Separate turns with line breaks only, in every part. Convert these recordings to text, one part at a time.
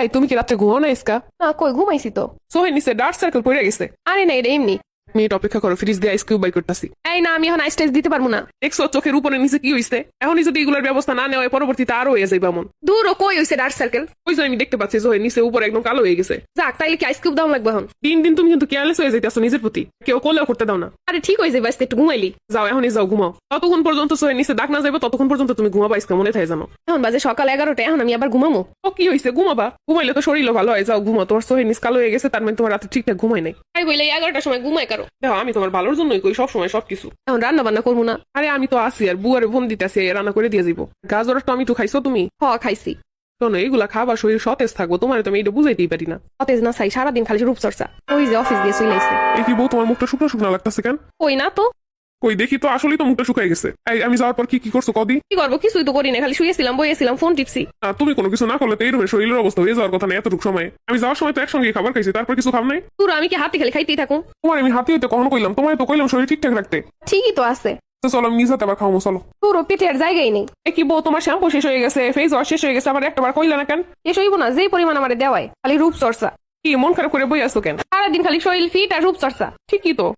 এই তুমি কি রাত্রে ঘুমাও না ইসকা?
না কই ঘুমাইছি তো।
সোহেল নিচে ডার্ক সার্কেল পড়ে গেছে।
আরে না এটা এমনি।
মিনিট অপেক্ষা করো, ফ্রিজ দিয়ে আইস কিউব বাই করতেছি।
এই না আমি এখন আইস টাইস দিতে পারবো না।
দেখছো চোখের উপরে নিচে কি হইছে? এখনই যদি এগুলোর ব্যবস্থা না নেওয়া হয় পরবর্তীতে আরো হয়ে যাবে এমন।
দূর ও কই হইছে ডার্ক সার্কেল?
ওই যে আমি দেখতে পাচ্ছি সোহেল নিচে উপরে একদম কালো হয়ে গেছে।
যাক তাইলে কি আইস কিউব দাম লাগবে এখন?
দিন দিন তুমি কিন্তু কেয়ারলেস হয়ে যাইতেছো নিজের প্রতি, কেউ কোলেও করতে দাও না।
আরে ঠিক হয়ে যাবে আজকে একটু ঘুমাইলি।
যাও এখনই যাও ঘুমাও, ততক্ষণ পর্যন্ত সোহেল নিচে দাগ না যাবে ততক্ষণ পর্যন্ত তুমি ঘুমাবা ইসকা, মনে থাকে জানো।
এখন বাজে সকাল 11টা, এখন আমি আবার ঘুমামো?
ও কি হয়েছে, ঘুমাবা, ঘুমাইলে তো শরীরও ভালো হয়। যাও ঘুমাও, তোমার সোহেল নিচ কালো হয়ে গেছে তার মানে তোমার রাতে ঠিকঠাক ঘুমাই নাই।
তাই বইলে 11টার সময় ঘুমাই কারো?
দেখো আমি তোমার ভালোর জন্যই কই সবসময় সবকিছু।
এখন রান্না বান্না করবো না?
আরে আমি তো আসি আর বুয়ারে ফোন দিতে আসি, রান্না করে দিয়ে যাবো। গাজরের টমেটো খাইছো তুমি?
খাইছি।
শোনো এইগুলা খাবার শরীর সতেজ থাকবো, তোমার তো আমি এটা বুঝাইতেই পারি না।
সতেজ না চাই, সারাদিন খালি রূপচর্চা। ওই যে অফিস দিয়ে চলে আইছে।
এই কি বউ তোমার মুখটা শুকনো শুকনো লাগতেছে কেন?
ওই না তো।
কই দেখি তো, আসলেই তো মুখটা শুকাই গেছে। এই আমি যাওয়ার পর কি কি করছো কদি?
কি করবো, কিছুই তো করি না, খালি শুয়েছিলাম বইয়েছিলাম ফোন টিপছি।
তুমি কোনো কিছু না করলে তো এইরকম শরীরের অবস্থা হয়ে যাওয়ার কথা না এতটুকু সময়। আমি যাওয়ার সময় তো একসঙ্গে খাবার খাইছি, তারপর কিছু খাব নাই।
পুরো আমি কি হাতে খালি খাইতেই থাকুন?
তোমার আমি হাতে হইতে কখনো কইলাম, তোমার তো কইলাম শরীর ঠিকঠাক রাখতে।
ঠিকই তো আছে।
তো চলো আমি নিজ হাতে আবার খাওয়াবো, চলো।
পুরো পেটের জায়গায় নেই।
এ কি বউ তোমার শ্যাম্পু শেষ হয়ে গেছে, ফেস ওয়াশ শেষ হয়ে গেছে, আবার একটাবার কইলা না কেন?
এ সইব না যেই পরিমাণ আমার দেওয়ায়, খালি রূপচর্চা।
কি মন খারাপ করে বই আছো কেন?
সারাদিন খালি শরীর ফিট আর রূপচর্চা।
ঠিকই তো,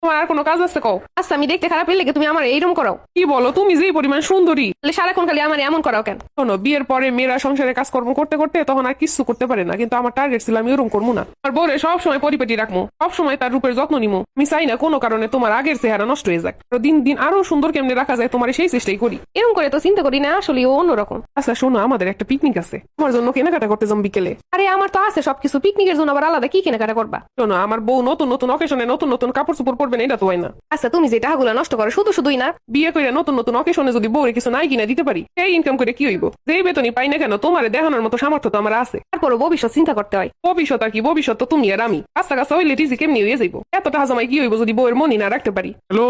তোমার আর কোনো কাজ আছে কও?
আচ্ছা আমি দেখতে খারাপ লেগে তুমি আমার এইরকম করাও?
কি বলো, তুমি যেই পরিমাণ সুন্দরী।
তাহলে সারাক্ষণ খালি আমার এমন করাও কেন?
শোনো বিয়ের পরে মেয়েরা সংসারে কাজকর্ম করতে করতে তখন আর কিছু করতে পারে না, কিন্তু আমার টার্গেট ছিল আমি ওরকম করবো না। আর বউরে সবসময় পরিপাটি রাখবো, সবসময় তার রূপের যত্ন নিবো। আমি চাই না কোনো কারণে তোমার আগের চেহারা নষ্ট হয়ে যাক। তো দিন দিন আরো সুন্দর কেমনে রাখা যায় তোমার সেই চেষ্টাই করি।
এরকম করে তো চিন্তা করি না, আসলে ও অন্যরকম।
আচ্ছা শোনো, আমাদের একটা পিকনিক আছে, তোমার জন্য কেনাকাটা করতে যাম বিকেলে।
আরে আমার তো আছে সবকিছু, পিকনিকের জন্য আবার আলাদা কি কেনাকাটা করবা?
শোনো আমার বউ নতুন নতুন অকেশনে নতুন নতুন কাপড় চোপড় পরবে না, এটা তো হয় না।
আচ্ছা তুমি যে টাকাগুলো নষ্ট করো শুধু শুধুই না।
বিয়ে করে নতুন নতুন অকেশনে যদি বউরে কিছু নাই কিনা দিতে পারি, সেই ইনকাম করে কি হইব? যেই বেতনই পাই না কেন তোমারে দেখানোর মতো সামর্থ্য তো আমার আছে।
তারপরও ভবিষ্যৎ চিন্তা করতে হয়।
ভবিষ্যৎ আর কি, ভবিষ্যৎ তো তুমি আর আমি। কাছা কাছা হইলে টিজি কেমনি হয়ে যাইব? এত টাকা জমাই কি হইব যদি বউয়ের মনই না রাখতে পারি? হ্যালো,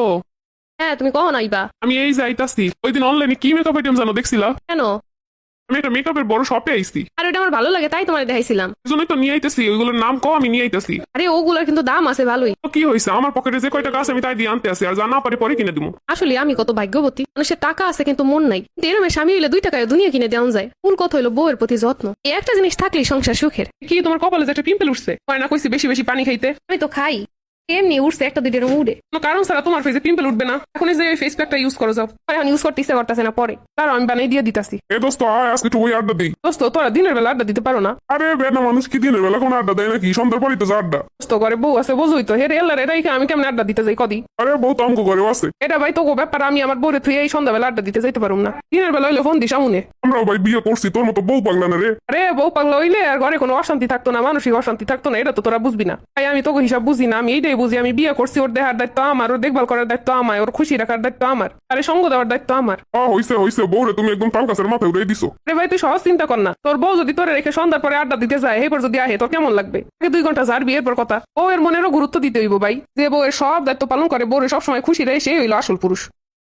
হ্যাঁ তুমি কখন আইবা?
আমি এই যাইতাছি। ওই দিন অনলাইনে কি মেকআপ আইটেম জানো দেখছিলা?
কেন?
আমি একটা মেকআপের বড় শপে আইছি,
আর ওটা আমার ভালো লাগে তাই তোমার দেখাইছিলাম।
এজন্যই তো নিয়ে আইতেছি। ওইগুলোর নাম কও, আমি নিয়ে আইতেছি।
আরে ওগুলোর কিন্তু দাম আছে ভালোই।
তো কি হয়েছে, আমার পকেটে যে কয় টাকা আছে আমি তাই দিয়ে আনতে আসি, আর যা না পারি পরে কিনে দিব।
আসলে আমি কত ভাগ্যবতী, মানুষের টাকা আছে কিন্তু মন নাই। কিন্তু এরমের স্বামী হইলে 2 টাকায় দুনিয়া কিনে দেওয়া যায়। কোন কথা হইলো বউয়ের প্রতি যত্ন, এই একটা জিনিস থাকলেই সংসার সুখের।
কি তোমার কপালে যে একটা পিম্পল উঠছে? হয় না কইছি বেশি বেশি পানি খাইতে?
আমি তো খাই, এমনি উঠছে একটা দুইটার মুডে।
কোনো কারণ ছাড়া তোমার ফেসে পিম্পল উঠবে না। এখন এই যে ফেস প্যাকটা ইউজ করো, যাও।
এখন ইউজ করতে ইচ্ছা করতেছে না পরে।
তার আমি বানাই দিয়ে দিতাছি।
এ দোস্ত আয় আজকে একটু ওই আড্ডা দিই।
দোস্ত তোরা দিনের বেলা আড্ডা দিতে পারো না?
আরে বেটা মানুষ কি দিনের বেলা কোনো আড্ডা দেয় নাকি? সন্ধ্যার পরই তো যা আড্ডা।
দোস্ত ঘরে বউ আছে বোঝই তো, হেরে এলার এটাই আমি কেমন আড্ডা দিতে যাই কদি?
আরে বউ তো অঙ্ক করেও আছে।
এটা ভাই তো ব্যাপার, আমি আমার বউরে থুয়ে এই সন্ধ্যাবেলা আড্ডা দিতে যাইতে পারুম না। দিনের বেলা হইলে ফোন দিস আমুনে।
আমরাও ভাই বিয়ে করছি, তোর মতো বউ পাগলা না রে।
আরে বউ পাগলা হইলে আর ঘরে কোনো অশান্তি থাকতো না, মানসিক অশান্তি থাকতো না, এটা তো তোরা বুঝবি না। তাই আমি তোকে হিসাব বুঝি না, আমি এইটাই বুঝি আমি বিয়ে করছি, ওর দেহার দায়িত্ব আমার, ওর দেখভাল করার দায়িত্ব আমার, ওর খুশি রাখার দায়িত্ব আমার, আরে সঙ্গ দেওয়ার দায়িত্ব আমার।
হইছে হইছে, বউরে তুমি একদম তাল কাছের মাথায় উড়াই দিছো।
আরে ভাই তুই সহজ চিন্তা কর না, তোর বউ যদি তোরে রেখে সন্ধ্যার পরে আড্ডা দিতে যায়, এরপর যদি আহে তোর কেমন লাগবে? আগে 2 ঘন্টা যার বিয়ের পর কথা। বউয়ের মনেরও গুরুত্ব দিতে হইব ভাই, যে বউয়ের সব দায়িত্ব পালন করে, বউয়ের সবসময় খুশি রয়ে, সেই হইলো আসল পুরুষ।